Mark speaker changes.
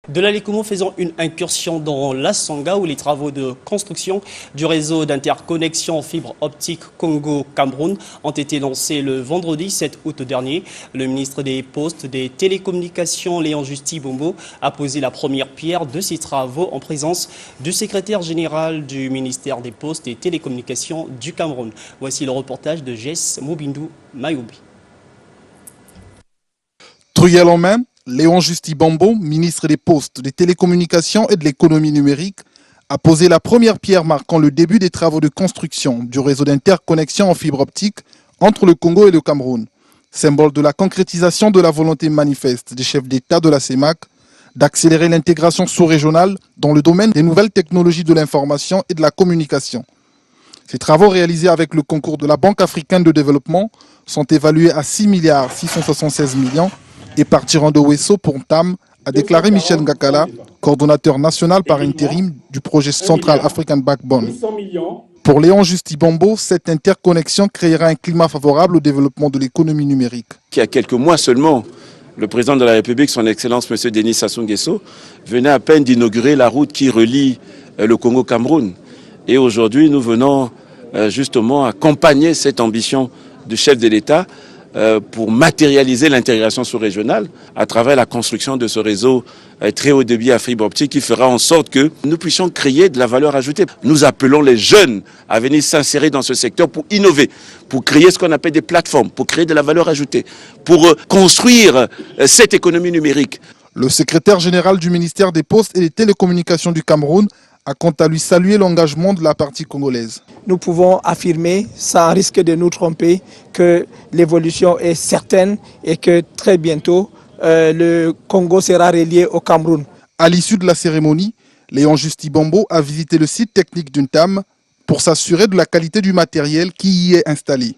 Speaker 1: De l'Alécomo faisant une incursion dans la Sanga où les travaux de construction du réseau d'interconnexion fibre optique Congo-Cameroun ont été lancés le vendredi 7 août dernier. Le ministre des Postes, des Télécommunications, Léon Justy Bombo, a posé la première pierre de ces travaux en présence du secrétaire général du ministère des Postes et Télécommunications du Cameroun. Voici le reportage de Jess Mobindou Mayoubi.
Speaker 2: Truelle en main, Léon Justy Bombo, ministre des Postes, des Télécommunications et de l'économie numérique, a posé la première pierre marquant le début des travaux de construction du réseau d'interconnexion en fibre optique entre le Congo et le Cameroun, symbole de la concrétisation de la volonté manifeste des chefs d'État de la CEMAC d'accélérer l'intégration sous-régionale dans le domaine des nouvelles technologies de l'information et de la communication. Ces travaux réalisés avec le concours de la Banque africaine de développement sont évalués à 6,676 milliards et partiront de Wesso pour Tam, a déclaré Michel Ngakala, coordonnateur national par intérim du projet Central African Backbone. Pour Léon Justy Bombo, cette interconnexion créera un climat favorable au développement de l'économie numérique.
Speaker 3: Il y a quelques mois seulement, le président de la République, son Excellence M. Denis Sassou Nguesso, venait à peine d'inaugurer la route qui relie le Congo-Cameroun. Et aujourd'hui, nous venons justement accompagner cette ambition du chef de l'État pour matérialiser l'intégration sous-régionale à travers la construction de ce réseau très haut débit à fibre optique qui fera en sorte que nous puissions créer de la valeur ajoutée. Nous appelons les jeunes à venir s'insérer dans ce secteur pour innover, pour créer ce qu'on appelle des plateformes, pour créer de la valeur ajoutée, pour construire cette économie numérique.
Speaker 2: Le secrétaire général du ministère des Postes et des Télécommunications du Cameroun a quant à lui salué l'engagement de la partie congolaise.
Speaker 4: Nous pouvons affirmer, sans risque de nous tromper, que l'évolution est certaine et que très bientôt, le Congo sera relié au Cameroun.
Speaker 2: À l'issue de la cérémonie, Léon Justy Bombo a visité le site technique d'Untam pour s'assurer de la qualité du matériel qui y est installé.